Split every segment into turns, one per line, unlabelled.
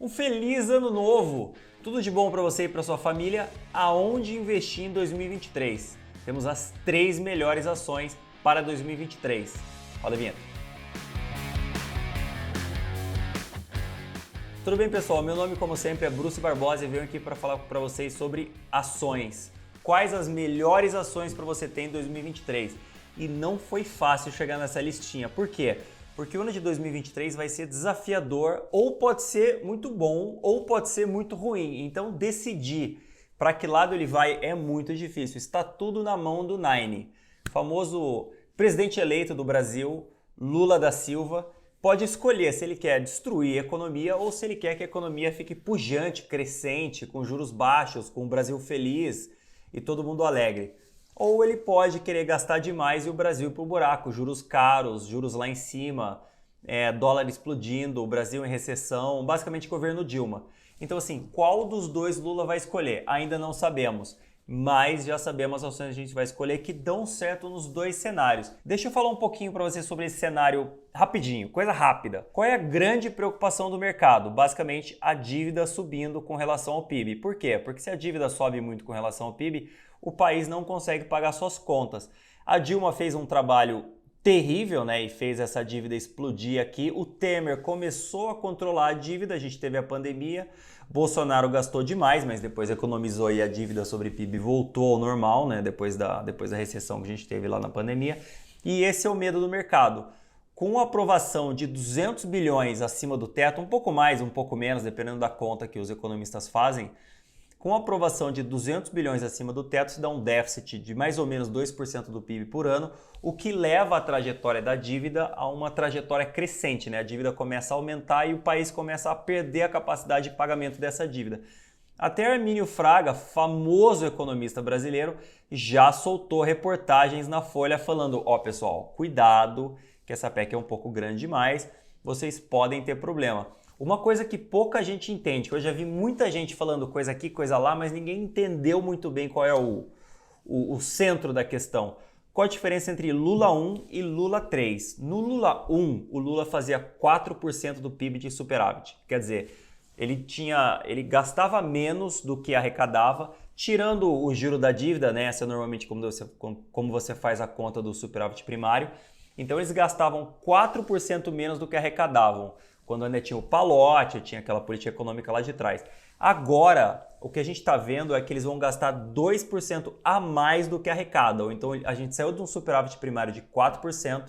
Um feliz ano novo! Tudo de bom para você e para sua família. Aonde investir em 2023? Temos as 3 melhores ações para 2023. Roda a vinheta. Tudo bem, pessoal? Meu nome, como sempre, é Bruce Barbosa e venho aqui para falar para vocês sobre ações. Quais as melhores ações para você ter em 2023? E não foi fácil chegar nessa listinha. Por quê? Porque o ano de 2023 vai ser desafiador, ou pode ser muito bom, ou pode ser muito ruim. Então, decidir para que lado ele vai é muito difícil. Está tudo na mão do Nine. O famoso presidente eleito do Brasil, Lula da Silva, pode escolher se ele quer destruir a economia ou se ele quer que a economia fique pujante, crescente, com juros baixos, com o Brasil feliz e todo mundo alegre. Ou ele pode querer gastar demais e o Brasil ir para o buraco, juros caros, juros lá em cima, dólar explodindo, o Brasil em recessão, basicamente governo Dilma. Então assim, qual dos dois Lula vai escolher? Ainda não sabemos, mas já sabemos as ações que a gente vai escolher que dão certo nos dois cenários. Deixa eu falar um pouquinho para você sobre esse cenário rapidinho, coisa rápida. Qual é a grande preocupação do mercado? Basicamente, a dívida subindo com relação ao PIB. Por quê? Porque se a dívida sobe muito com relação ao PIB, o país não consegue pagar suas contas. A Dilma fez um trabalho terrível, né, e fez essa dívida explodir aqui. O Temer começou a controlar a dívida, a gente teve a pandemia, Bolsonaro gastou demais, mas depois economizou e a dívida sobre PIB voltou ao normal, né, depois da recessão que a gente teve lá na pandemia. E esse é o medo do mercado. Com a aprovação de 200 bilhões acima do teto, um pouco mais, um pouco menos, dependendo da conta que os economistas fazem, com a aprovação de 200 bilhões acima do teto, se dá um déficit de mais ou menos 2% do PIB por ano, o que leva a trajetória da dívida a uma trajetória crescente, né? A dívida começa a aumentar e o país começa a perder a capacidade de pagamento dessa dívida. Até Hermínio Fraga, famoso economista brasileiro, já soltou reportagens na Folha falando: ó, pessoal, cuidado, que essa PEC é um pouco grande demais, vocês podem ter problema. Uma coisa que pouca gente entende, que eu já vi muita gente falando coisa aqui, coisa lá, mas ninguém entendeu muito bem qual é o centro da questão. Qual a diferença entre Lula 1 e Lula 3? No Lula 1, o Lula fazia 4% do PIB de superávit. Quer dizer, ele gastava menos do que arrecadava, tirando o giro da dívida, né? Essa é normalmente como você faz a conta do superávit primário. Então eles gastavam 4% menos do que arrecadavam, quando ainda tinha o palote, tinha aquela política econômica lá de trás. Agora, o que a gente está vendo é que eles vão gastar 2% a mais do que arrecadam. Então, a gente saiu de um superávit primário de 4%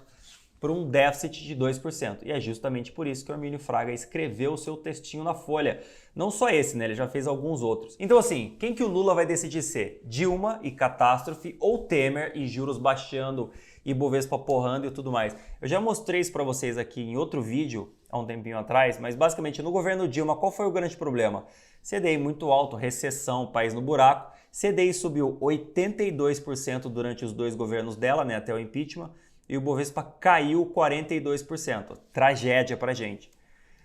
para um déficit de 2%. E é justamente por isso que o Hermínio Fraga escreveu o seu textinho na Folha. Não só esse, né? Ele já fez alguns outros. Então, assim, quem que o Lula vai decidir ser? Dilma e catástrofe ou Temer e juros baixando e Bovespa porrando e tudo mais? Eu já mostrei isso para vocês aqui em outro vídeo, há um tempinho atrás, mas basicamente no governo Dilma, qual foi o grande problema? CDI muito alto, recessão, país no buraco. CDI subiu 82% durante os dois governos dela, né, até o impeachment, e o Bovespa caiu 42%. Tragédia pra gente.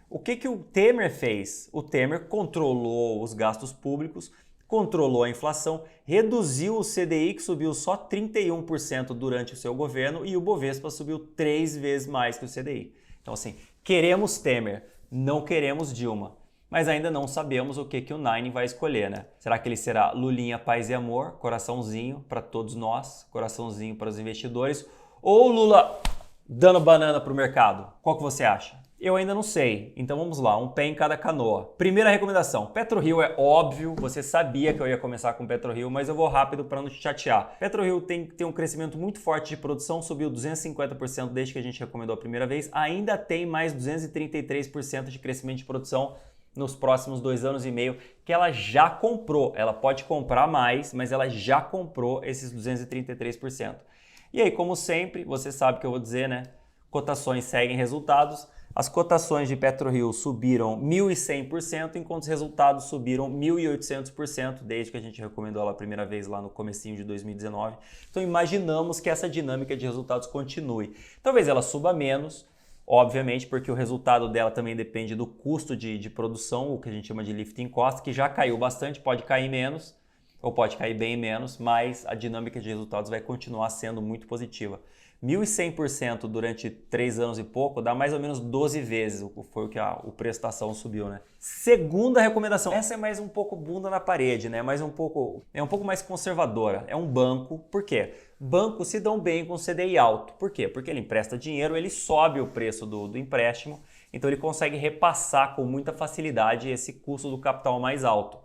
O que o Temer fez? O Temer controlou os gastos públicos, controlou a inflação, reduziu o CDI, que subiu só 31% durante o seu governo, e o Bovespa subiu 3 vezes mais que o CDI. Então, assim, queremos Temer, não queremos Dilma, mas ainda não sabemos o que o Nine vai escolher, né? Será que ele será Lulinha, paz e amor, coraçãozinho para todos nós, coraçãozinho para os investidores, ou Lula dando banana para o mercado? Qual que você acha? Eu ainda não sei, então vamos lá, um pé em cada canoa. Primeira recomendação, PetroRio é óbvio, você sabia que eu ia começar com PetroRio, mas eu vou rápido para não te chatear. PetroRio tem um crescimento muito forte de produção, subiu 250% desde que a gente recomendou a primeira vez, ainda tem mais 233% de crescimento de produção nos próximos 2 anos e meio, que ela já comprou. Ela pode comprar mais, mas ela já comprou esses 233%. E aí, como sempre, você sabe o que eu vou dizer, né? Cotações seguem resultados. As cotações de PetroRio subiram 1.100%, enquanto os resultados subiram 1.800% desde que a gente recomendou ela a primeira vez lá no comecinho de 2019. Então imaginamos que essa dinâmica de resultados continue. Talvez ela suba menos, obviamente, porque o resultado dela também depende do custo de produção, o que a gente chama de lifting cost, que já caiu bastante, pode cair menos, ou pode cair bem menos, mas a dinâmica de resultados vai continuar sendo muito positiva. 1.100% durante 3 anos e pouco, dá mais ou menos 12 vezes, foi o que o preço da ação subiu, né? Segunda recomendação, essa é mais um pouco bunda na parede, né? É um pouco mais conservadora, é um banco. Por quê? Bancos se dão bem com CDI alto. Por quê? Porque ele empresta dinheiro, ele sobe o preço do empréstimo, então ele consegue repassar com muita facilidade esse custo do capital mais alto.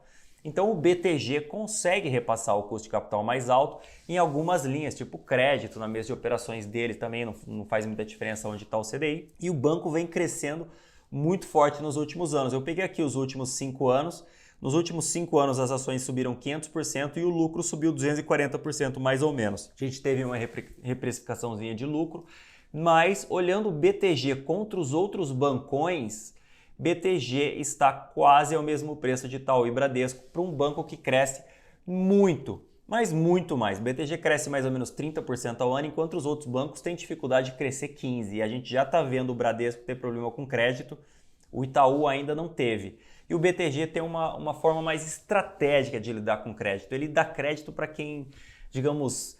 Então o BTG consegue repassar o custo de capital mais alto em algumas linhas, tipo crédito, na mesa de operações dele também não faz muita diferença onde está o CDI. E o banco vem crescendo muito forte nos últimos anos. Eu peguei aqui os últimos 5 anos. Nos últimos 5 anos as ações subiram 500% e o lucro subiu 240% mais ou menos. A gente teve uma reprecificaçãozinha de lucro, mas olhando o BTG contra os outros bancões, BTG está quase ao mesmo preço de Itaú e Bradesco para um banco que cresce muito, mas muito mais. BTG cresce mais ou menos 30% ao ano, enquanto os outros bancos têm dificuldade de crescer 15%. E a gente já está vendo o Bradesco ter problema com crédito, o Itaú ainda não teve. E o BTG tem uma forma mais estratégica de lidar com crédito. Ele dá crédito para quem, digamos,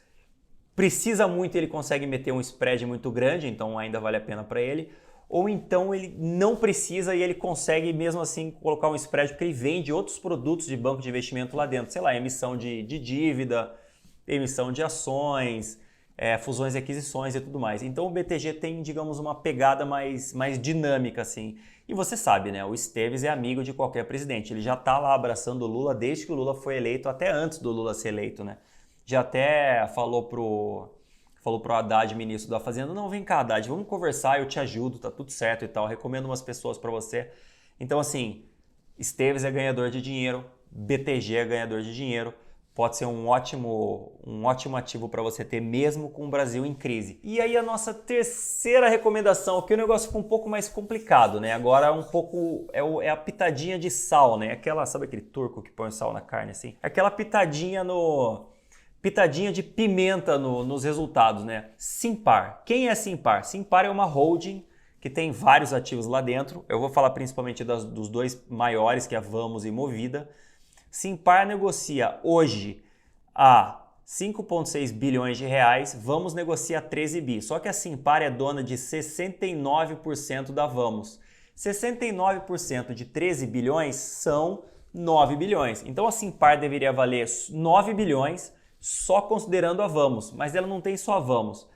precisa muito e ele consegue meter um spread muito grande, então ainda vale a pena para ele. Ou então ele não precisa e ele consegue mesmo assim colocar um spread porque ele vende outros produtos de banco de investimento lá dentro. Sei lá, emissão de dívida, emissão de ações, fusões e aquisições e tudo mais. Então o BTG tem, digamos, uma pegada mais dinâmica assim. E você sabe, né? O Esteves é amigo de qualquer presidente. Ele já está lá abraçando o Lula desde que o Lula foi eleito, até antes do Lula ser eleito, né? Já até falou pro Haddad, ministro da Fazenda, não, vem cá, Haddad, vamos conversar, eu te ajudo, tá tudo certo e tal, recomendo umas pessoas para você. Então, assim, Esteves é ganhador de dinheiro, BTG é ganhador de dinheiro, pode ser um ótimo ativo para você ter mesmo com o Brasil em crise. E aí a nossa terceira recomendação, que o negócio ficou um pouco mais complicado, né? Agora um pouco é a pitadinha de sal, né? Sabe aquele turco que põe sal na carne assim? Aquela pitadinha de pimenta nos resultados, né? Simpar. Quem é Simpar? Simpar é uma holding que tem vários ativos lá dentro. Eu vou falar principalmente dos dois maiores, que é a Vamos e Movida. Simpar negocia hoje a 5,6 bilhões de reais, Vamos negocia 13 bi. Só que a Simpar é dona de 69% da Vamos. 69% de 13 bilhões são 9 bilhões. Então a Simpar deveria valer 9 bilhões só considerando a Vamos, mas ela não tem só a Vamos.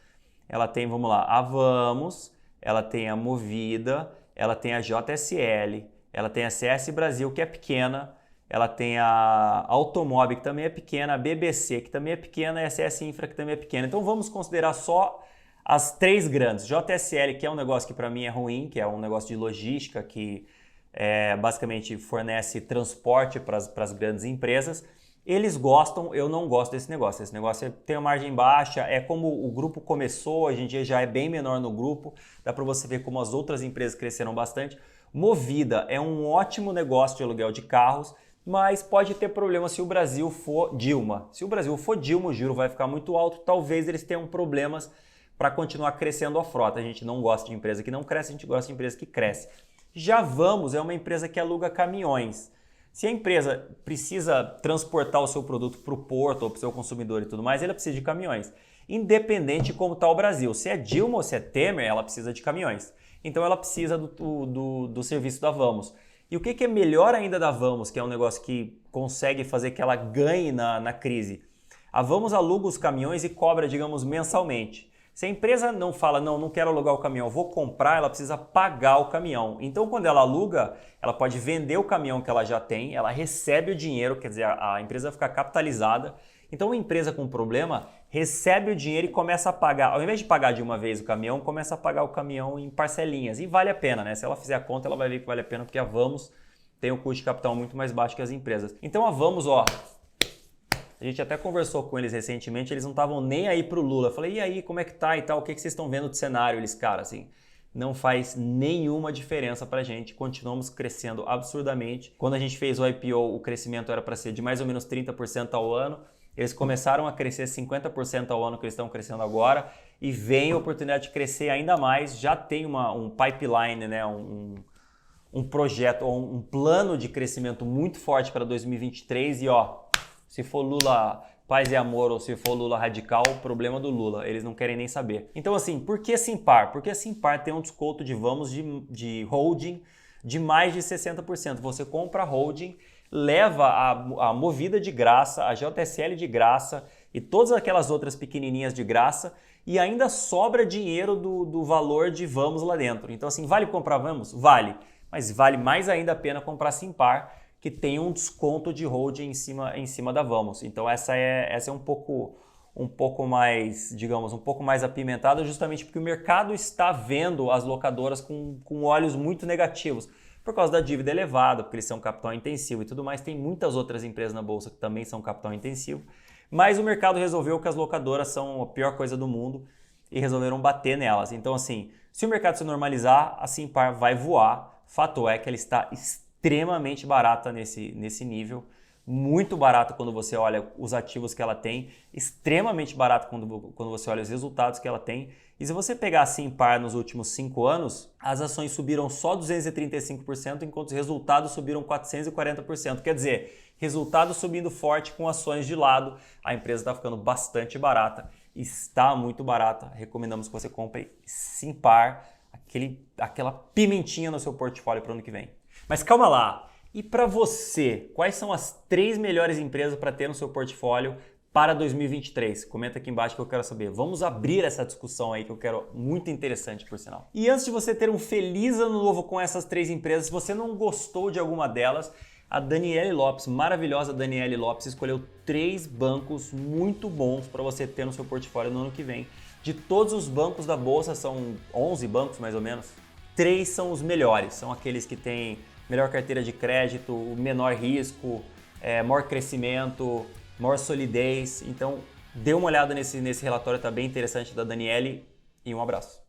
Ela tem, vamos lá, a Vamos, ela tem a Movida, ela tem a JSL, ela tem a CS Brasil, que é pequena, ela tem a Automob, que também é pequena, a BBC, que também é pequena, e a CS Infra, que também é pequena. Então vamos considerar só as 3 grandes. JSL, que é um negócio que para mim é ruim, que é um negócio de logística, que basicamente fornece transporte para as grandes empresas. Eles gostam, eu não gosto desse negócio. Esse negócio tem uma margem baixa, é como o grupo começou, hoje em dia já é bem menor no grupo, dá para você ver como as outras empresas cresceram bastante. Movida é um ótimo negócio de aluguel de carros, mas pode ter problema se o Brasil for Dilma. Se o Brasil for Dilma, o giro vai ficar muito alto, talvez eles tenham problemas para continuar crescendo a frota. A gente não gosta de empresa que não cresce, a gente gosta de empresa que cresce. Já Vamos é uma empresa que aluga caminhões. Se a empresa precisa transportar o seu produto para o porto ou para o seu consumidor e tudo mais, ela precisa de caminhões. Independente de como está o Brasil. Se é Dilma ou se é Temer, ela precisa de caminhões. Então ela precisa do serviço da Vamos. E o que é melhor ainda da Vamos, que é um negócio que consegue fazer que ela ganhe na crise? A Vamos aluga os caminhões e cobra, digamos, mensalmente. Se a empresa não fala, não quero alugar o caminhão, vou comprar, ela precisa pagar o caminhão. Então, quando ela aluga, ela pode vender o caminhão que ela já tem, ela recebe o dinheiro, quer dizer, a empresa fica capitalizada. Então, uma empresa com problema recebe o dinheiro e começa a pagar. Ao invés de pagar de uma vez o caminhão, começa a pagar o caminhão em parcelinhas. E vale a pena, né? Se ela fizer a conta, ela vai ver que vale a pena, porque a Vamos tem um custo de capital muito mais baixo que as empresas. Então, a Vamos, a gente até conversou com eles recentemente, eles não estavam nem aí pro Lula. Eu falei, e aí, como é que tá e tal? O que vocês estão vendo de cenário? Eles, cara, assim, não faz nenhuma diferença pra gente. Continuamos crescendo absurdamente. Quando a gente fez o IPO, o crescimento era para ser de mais ou menos 30% ao ano. Eles começaram a crescer 50% ao ano que eles estão crescendo agora e vem a oportunidade de crescer ainda mais. Já tem um pipeline, né? Um projeto, um plano de crescimento muito forte para 2023 e se for Lula paz e amor, ou se for Lula radical, problema do Lula, eles não querem nem saber. Então assim, por que Simpar? Porque a Simpar tem um desconto de vamos de holding de mais de 60%. Você compra a holding, leva a Movida de graça, a JSL de graça e todas aquelas outras pequenininhas de graça e ainda sobra dinheiro do valor de Vamos lá dentro. Então assim, vale comprar Vamos? Vale. Mas vale mais ainda a pena comprar Simpar, que tem um desconto de holding em cima da Vamos. Então essa é um pouco mais, digamos, um pouco mais apimentada, justamente porque o mercado está vendo as locadoras com olhos muito negativos, por causa da dívida elevada, porque eles são capital intensivo e tudo mais. Tem muitas outras empresas na bolsa que também são capital intensivo, mas o mercado resolveu que as locadoras são a pior coisa do mundo e resolveram bater nelas. Então assim, se o mercado se normalizar, a Simpar vai voar. Fato é que ela está extremamente barata nesse nível, muito barata quando você olha os ativos que ela tem, extremamente barata quando você olha os resultados que ela tem. E se você pegar a Simpar nos últimos 5 anos, as ações subiram só 235%, enquanto os resultados subiram 440%. Quer dizer, resultados subindo forte com ações de lado, a empresa está ficando bastante barata, está muito barata. Recomendamos que você compre Simpar, aquela pimentinha no seu portfólio para o ano que vem. Mas calma lá, e para você, quais são as 3 melhores empresas para ter no seu portfólio para 2023? Comenta aqui embaixo que eu quero saber. Vamos abrir essa discussão aí que eu quero, muito interessante por sinal. E antes de você ter um feliz ano novo com essas 3 empresas, se você não gostou de alguma delas, a Daniele Lopes, maravilhosa Daniele Lopes, escolheu 3 bancos muito bons para você ter no seu portfólio no ano que vem. De todos os bancos da bolsa, são 11 bancos mais ou menos, 3 são os melhores, são aqueles que têm melhor carteira de crédito, menor risco, maior crescimento, maior solidez. Então, dê uma olhada nesse relatório, tá bem interessante da Daniele, e um abraço.